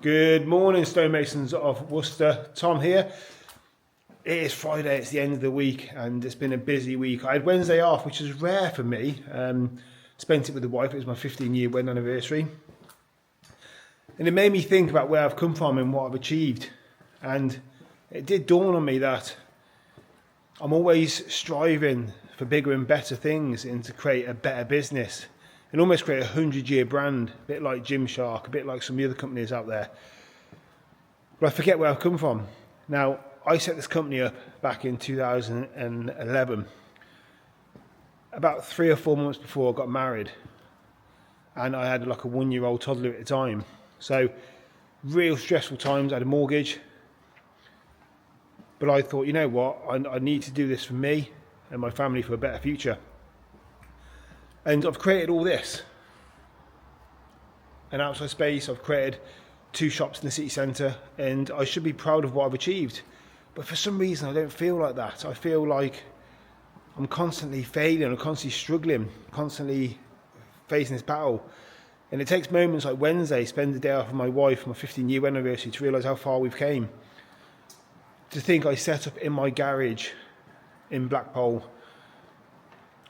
Good morning, stonemasons of Worcester. Tom here. It is Friday, it's the end of the week, and it's been a busy week. I had Wednesday off, which is rare for me. Spent it with the wife. It was my 15-year wedding anniversary. And it made me think about where I've come from and what I've achieved. And it did dawn on me that I'm always striving for bigger and better things and to create a better business and almost create a 100-year brand, a bit like Gymshark, a bit like some of the other companies out there. But I forget where I've come from. Now, I set this company up back in 2011, about 3 or 4 months before I got married, and I had like a 1-year-old toddler at the time. So, real stressful times. I had a mortgage, but I thought, you know what, I need to do this for me and my family for a better future. And I've created all this. An outside space, I've created 2 shops in the city centre, and I should be proud of what I've achieved. But for some reason I don't feel like that. I feel like I'm constantly failing, I'm constantly struggling, constantly facing this battle. And it takes moments like Wednesday, spend the day off with my wife, my 15-year anniversary, to realise how far we've came. To think I set up in my garage in Blackpool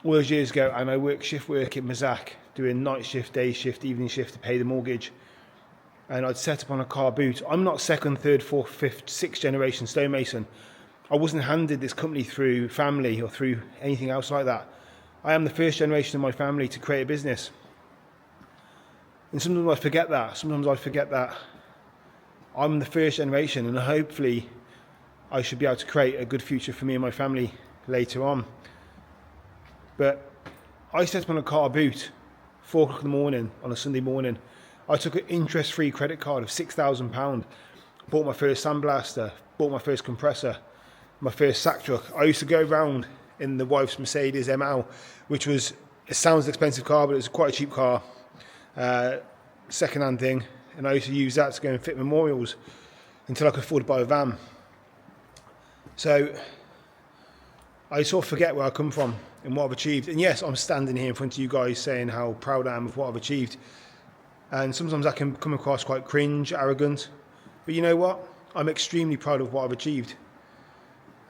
all those years ago, and I worked shift work in Mazak, doing night shift, day shift, evening shift to pay the mortgage. And I'd set up on a car boot. I'm not 2nd, 3rd, 4th, 5th, 6th generation stonemason. I wasn't handed this company through family or through anything else like that. I am the 1st generation of my family to create a business. And sometimes I forget that. Sometimes I forget that I'm the 1st generation, and hopefully I should be able to create a good future for me and my family later on. But I set up on a car boot, 4 o'clock in the morning on a Sunday morning. I took an interest-free credit card of £6,000, bought my first sandblaster, bought my first compressor, my first sack truck. I used to go around in the wife's Mercedes ML, which was, it sounds an expensive car, but it was quite a cheap car, second-hand thing, and I used to use that to go and fit memorials until I could afford to buy a van. So I sort of forget where I come from and what I've achieved. And yes, I'm standing here in front of you guys saying how proud I am of what I've achieved. And sometimes that can come across quite cringe, arrogant. But you know what? I'm extremely proud of what I've achieved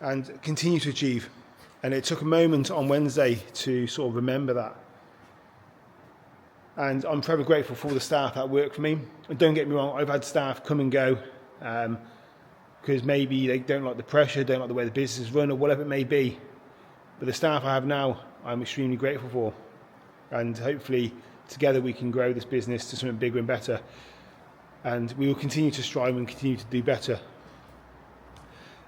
and continue to achieve. And it took a moment on Wednesday to sort of remember that. And I'm forever grateful for all the staff that work for me. And don't get me wrong, I've had staff come and go because maybe they don't like the pressure, don't like the way the business is run, or whatever it may be. But the staff I have now, I'm extremely grateful for. And hopefully together we can grow this business to something bigger and better. And we will continue to strive and continue to do better.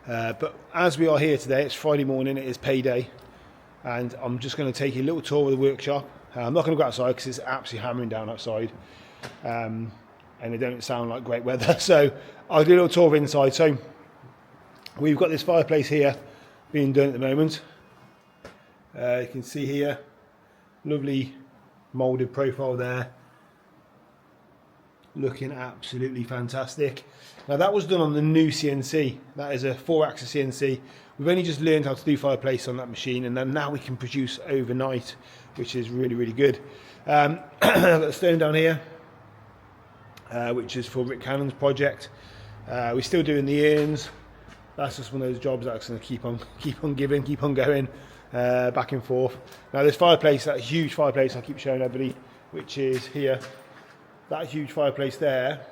But as we are here today, it's Friday morning, it is payday. And I'm just going to take you a little tour of the workshop. I'm not going to go outside because it's absolutely hammering down outside. And it don't sound like great weather. So I'll do a little tour of inside. So we've got this fireplace here being done at the moment. You can see here, lovely moulded profile there, looking absolutely fantastic. Now that was done on the new CNC. That is a 4-axis CNC. We've only just learned how to do fireplace on that machine, and then now we can produce overnight, which is really, really good. I've got the stone down here, which is for Rick Cannon's project. We're still doing the urns. That's just one of those jobs that's going to keep on giving, keep on going. Back and forth. Now this fireplace, that huge fireplace I keep showing everybody, which is here, that huge fireplace there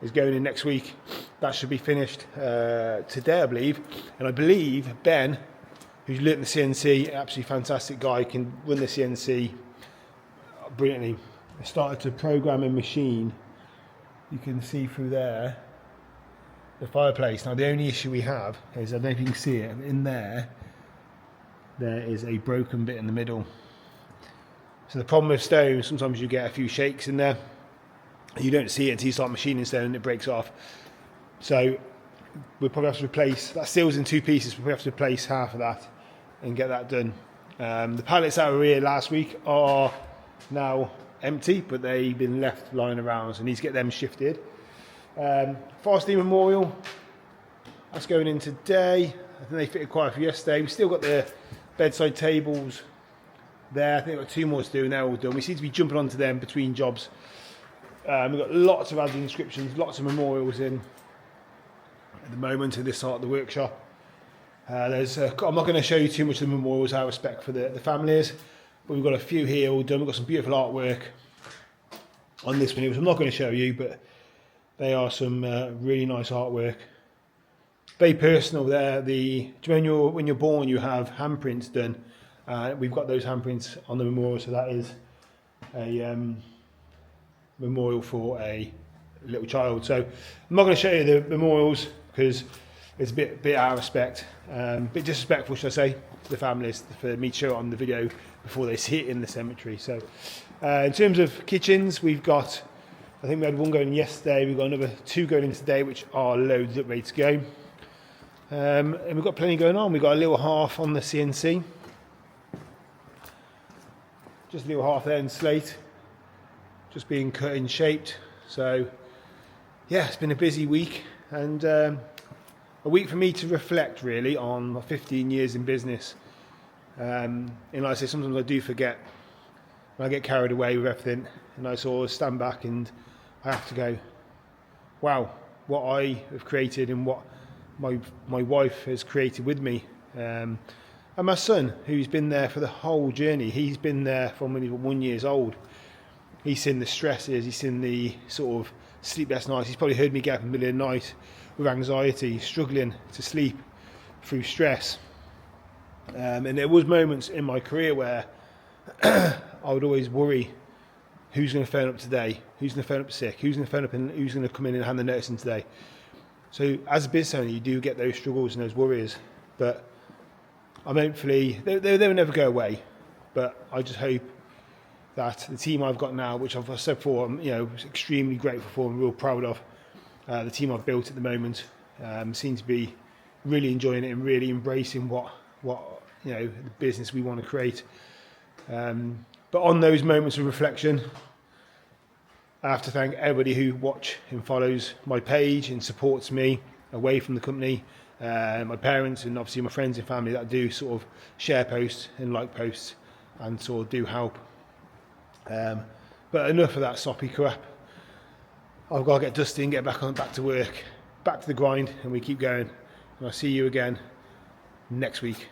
is going in next week. That should be finished today, I believe. And I believe Ben, who's learnt the CNC, absolutely fantastic guy, can run the CNC brilliantly. I started to program a machine. You can see through there the fireplace. Now the only issue we have is, I don't know if you can see it, in there is a broken bit in the middle. So the problem with stone, sometimes you get a few shakes in there. You don't see it until you start machining stone and it breaks off. So we'll probably have to replace, that steel's in 2 pieces, we'll probably have to replace half of that and get that done. The pallets that were here last week are now empty, but they've been left lying around, so I need to get them shifted. Forestry Memorial, that's going in today. I think they fitted quite a few yesterday. We've still got the bedside tables there. I think I've got 2 more to do and they're all done. We seem to be jumping onto them between jobs. We've got lots of ads and inscriptions, lots of memorials in at the moment in this part of the workshop. I'm not going to show you too much of the memorials out of respect for the families, but we've got a few here all done. We've got some beautiful artwork on this one, which I'm not going to show you, but they are some really nice artwork. Very personal there. When you're born, you have handprints done. We've got those handprints on the memorial, so that is a memorial for a little child. So I'm not going to show you the memorials because it's a bit out of respect, a bit disrespectful, should I say, to the families for me to show it on the video before they see it in the cemetery. So in terms of kitchens, we've got, I think we had one going yesterday, we've got another 2 going in today, which are loaded up, ready to go. And we've got plenty going on. We've got a little half on the CNC, just a little half there in slate, just being cut and shaped. So yeah, it's been a busy week, and a week for me to reflect really on my 15 years in business. And like I say, sometimes I do forget, when I get carried away with everything, and I sort of stand back and I have to go, wow, what I have created and what my wife has created with me. And my son, who's been there for the whole journey, he's been there from when he was 1 year old. He's seen the stresses, he's seen the sort of sleepless nights. He's probably heard me get up in the middle of the night with anxiety, struggling to sleep through stress. And there was moments in my career where I would always worry, who's going to phone up today? Who's going to phone up sick? Who's going to phone up and who's going to come in and hand the notice in today? So as a business owner, you do get those struggles and those worries, but I'm hopefully, they will never go away, but I just hope that the team I've got now, which I've said before, I'm extremely grateful for and real proud of, the team I've built at the moment, seem to be really enjoying it and really embracing what the business we want to create. But on those moments of reflection, I have to thank everybody who watch and follows my page and supports me away from the company, my parents and obviously my friends and family that do sort of share posts and like posts and sort of do help. But enough of that soppy crap. I've got to get dusty and get back to work, back to the grind, and we keep going. And I'll see you again next week.